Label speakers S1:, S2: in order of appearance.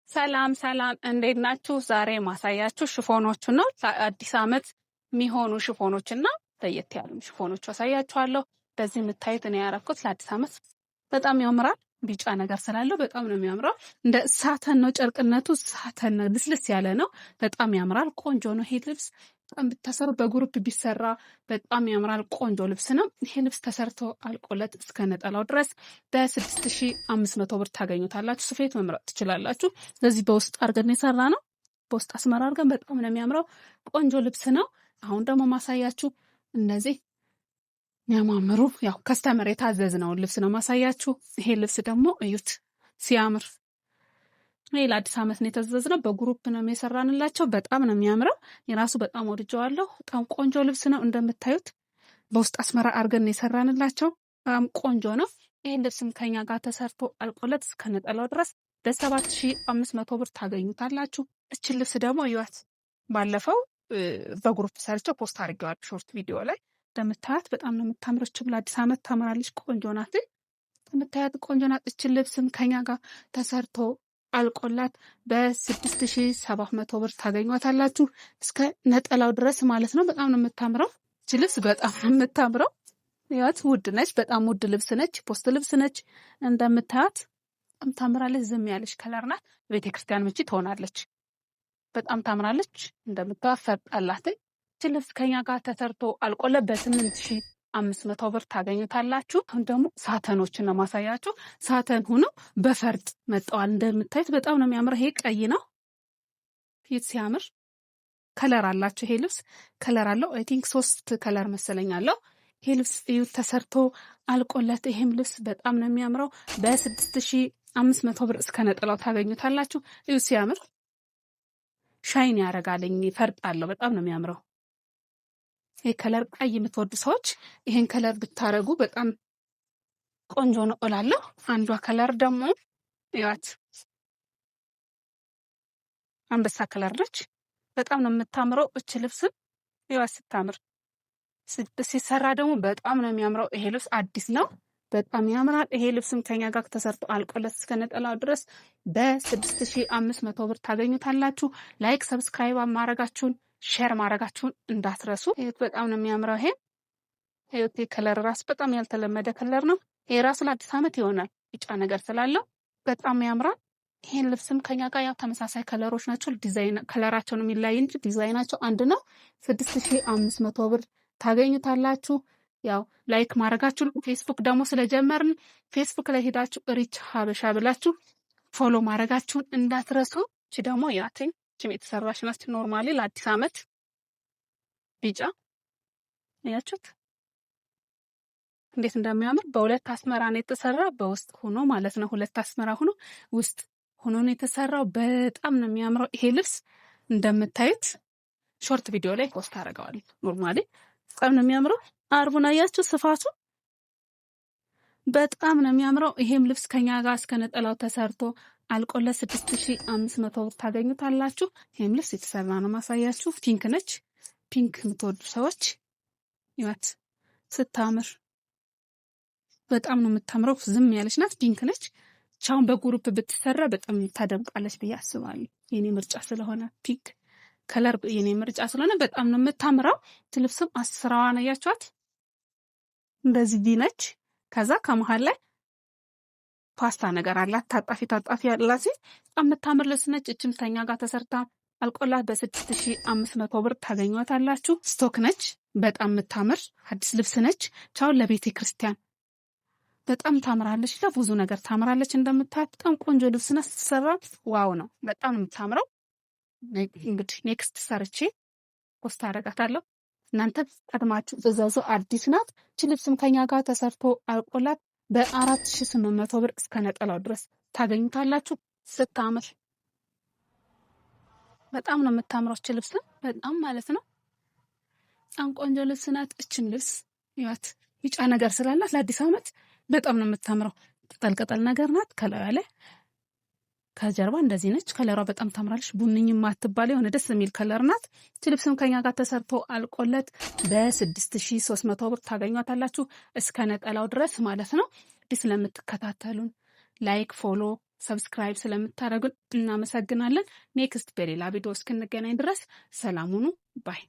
S1: ሰላም ሰላም እንዴት ናችሁ? ዛሬ ማሳያችሁ ሽፎኖቹ ነው። ለአዲስ ዓመት የሚሆኑ ሽፎኖችና ለየት ያሉ ሽፎኖች አሳያችኋለሁ። በዚህ የምታዩት እኔ ያረኩት ለአዲስ ዓመት በጣም ያምራል። ቢጫ ነገር ስላለው በጣም ነው የሚያምረው። እንደ ሳተን ነው ጨርቅነቱ፣ ሳተን ነው፣ ልስልስ ያለ ነው። በጣም ያምራል። ቆንጆ ነው ይሄ ልብስ። በጣም ብታሰሩ በግሩፕ ቢሰራ በጣም ያምራል። ቆንጆ ልብስ ነው። ይሄ ልብስ ተሰርቶ አልቆለት እስከ ነጠላው ድረስ በ6500 ብር ታገኙታላችሁ። ስፌት መምረጥ ትችላላችሁ። ስለዚህ በውስጥ አድርገን የሰራ ነው። በውስጥ አስመራ አድርገን በጣም ነው የሚያምረው። ቆንጆ ልብስ ነው። አሁን ደግሞ ማሳያችሁ እነዚህ የሚያማምሩ ያው ከስተመር የታዘዝነውን ልብስ ነው ማሳያችሁ። ይሄ ልብስ ደግሞ እዩት ሲያምር። ይሄ ለአዲስ ዓመት ነው የተዘዝነው። በግሩፕ ነው የሰራንላቸው። በጣም ነው የሚያምረው። የራሱ በጣም ወድጀዋለሁ። በጣም ቆንጆ ልብስ ነው። እንደምታዩት በውስጥ አስመራ አድርገን የሰራንላቸው በጣም ቆንጆ ነው። ይሄን ልብስም ከኛ ጋር ተሰርቶ አልቆለት እስከ ነጠላው ድረስ በ7500 ብር ታገኙታላችሁ። እችን ልብስ ደግሞ እዩት። ባለፈው በግሩፕ ሰርቸው ፖስት አድርጌዋለሁ ሾርት ቪዲዮ ላይ። እንደምታያት በጣም ነው የምታምረው። ችብላ አዲስ ዓመት ታምራለች። ቆንጆ ናት። እንደምታያት ቆንጆ ናት። እችን ልብስም ከኛ ጋር ተሰርቶ አልቆላት በ6700 ብር ታገኟታላችሁ እስከ ነጠላው ድረስ ማለት ነው። በጣም ነው የምታምረው። እች ልብስ በጣም ነው የምታምረው። ያት ውድ ነች። በጣም ውድ ልብስ ነች። ፖስት ልብስ ነች። እንደምታያት በጣም ታምራለች። ዝም ያለች ከለር ናት። ቤተክርስቲያን ምቺ ትሆናለች። በጣም ታምራለች። እንደምታያት ፈርጣላት። እች ልብስ ከኛ ጋር ተሰርቶ አልቆለት በ8500 ብር ታገኙታላችሁ። አሁን ደግሞ ሳተኖችን ነው ማሳያችሁ። ሳተን ሆኖ በፈርጥ መጣዋል። እንደምታዩት በጣም ነው የሚያምረው። ይሄ ቀይ ነው። ፊት ሲያምር ከለር አላችሁ። ይሄ ልብስ ከለር አለው። አይ ቲንክ 3 ከለር መሰለኝ አለው። ይሄ ልብስ እዩ ተሰርቶ አልቆለት። ይሄም ልብስ በጣም ነው የሚያምረው። በ6500 ብር እስከ ነጠላው ታገኙታላችሁ። እዩ ሲያምር ሻይን ያረጋልኝ። ፈርጥ አለው። በጣም ነው የሚያምረው። ይሄ ከለር ቀይ የምትወዱ ሰዎች ይሄን ከለር ብታረጉ በጣም ቆንጆ ነው እላለሁ። አንዷ ከለር ደግሞ ያት አንበሳ ከለር ነች። በጣም ነው የምታምረው። እች ልብስም ያት ስታምር ሲሰራ ደግሞ በጣም ነው የሚያምረው። ይሄ ልብስ አዲስ ነው። በጣም ያምራል። ይሄ ልብስም ከኛ ጋር ተሰርቶ አልቆለት እስከ ነጠላው ድረስ በ6500 ብር ታገኙታላችሁ። ላይክ ሰብስክራይብ ማድረጋችሁን ሼር ማድረጋችሁን እንዳትረሱ። በጣም ነው የሚያምረው። ይሄ ከለር ራስ በጣም ያልተለመደ ከለር ነው። ይሄ ራሱ ለአዲስ ዓመት ይሆናል። ቢጫ ነገር ስላለው በጣም ያምራል። ይሄን ልብስም ከኛ ጋር ያው ተመሳሳይ ከለሮች ናቸው። ዲዛይን ከለራቸው ነው የሚለያይ እንጂ ዲዛይናቸው አንድ ነው። 6500 ብር ታገኙታላችሁ። ያው ላይክ ማድረጋችሁን ፌስቡክ ደግሞ ስለጀመርን ፌስቡክ ላይ ሄዳችሁ ሪች ሀበሻ ብላችሁ ፎሎ ማድረጋችሁን እንዳትረሱ። እቺ ደግሞ ያትኝ ችም የተሰራሽ ናት። ኖርማሊ ለአዲስ ዓመት ቢጫ ያያችሁት እንዴት እንደሚያምር። በሁለት አስመራ ነው የተሰራ። በውስጥ ሆኖ ማለት ነው። ሁለት አስመራ ሆኖ ውስጥ ሆኖ ነው የተሰራው። በጣም ነው የሚያምረው። ይሄ ልብስ እንደምታዩት ሾርት ቪዲዮ ላይ ፖስት አደርገዋለሁ። ኖርማሊ በጣም ነው የሚያምረው። አርቡን አያችሁ ስፋቱ በጣም ነው የሚያምረው። ይሄም ልብስ ከኛ ጋር እስከ ነጠላው ተሰርቶ አልቆለት 6500 ብር ታገኙታላችሁ። ይሄም ልብስ የተሰራ ነው ማሳያችሁ። ፒንክ ነች። ፒንክ የምትወዱ ሰዎች ይዋት ስታምር በጣም ነው የምታምረው። ዝም ያለች ናት። ፒንክ ነች። ቻውን በግሩፕ ብትሰራ በጣም ታደምቃለች ብዬ አስባለሁ። የኔ ምርጫ ስለሆነ ፒንክ ከለር የኔ ምርጫ ስለሆነ በጣም ነው የምታምረው። ልብስም አስራዋን አያችኋት እንደዚህ ዲነች። ከዛ ከመሃል ላይ ፓስታ ነገር አላት። ታጣፊ ያላት በጣም የምታምር ልብስ ነች። እችም ተኛ ጋር ተሰርታ አልቆላት በ6500 ብር ታገኟታላችሁ። ስቶክ ነች። በጣም የምታምር አዲስ ልብስ ነች። ቻው ለቤተ ክርስቲያን በጣም ታምራለች። ለብዙ ነገር ታምራለች። እንደምታዩት በጣም ቆንጆ ልብስ ናት። ስትሰራ ዋው ነው። በጣም ነው የምታምረው። እንግዲህ ኔክስት ሰርቼ ፖስት አደርጋታለሁ። እናንተ ቀድማችሁ እዛዙ። አዲስ ናት። እቺ ልብስም ከኛ ጋር ተሰርቶ አልቆላት በ4800 ብር እስከ ነጠላው ድረስ ታገኙታላችሁ። ስታምር በጣም ነው የምታምረው። እቺ ልብስ በጣም ማለት ነው በጣም ቆንጆ ልብስ ናት። እቺም ልብስ ይዋት ቢጫ ነገር ስላላት ለአዲስ ዓመት በጣም ነው የምታምረው። ቅጠል ነገር ናት። ከላይ ላይ ከጀርባ እንደዚህ ነች። ከለሯ በጣም ታምራለች። ቡንኝም አትባል የሆነ ደስ የሚል ከለር ናት። እቺ ልብስም ከኛ ጋር ተሰርቶ አልቆለት በ6300 ብር ታገኟታላችሁ እስከ ነጠላው ድረስ ማለት ነው። ስለምትከታተሉን ላይክ ፎሎ ሰብስክራይብ ስለምታደርጉን እናመሰግናለን። ኔክስት በሌላ ቪዲዮ እስክንገናኝ ድረስ ሰላም ሁኑ ባይ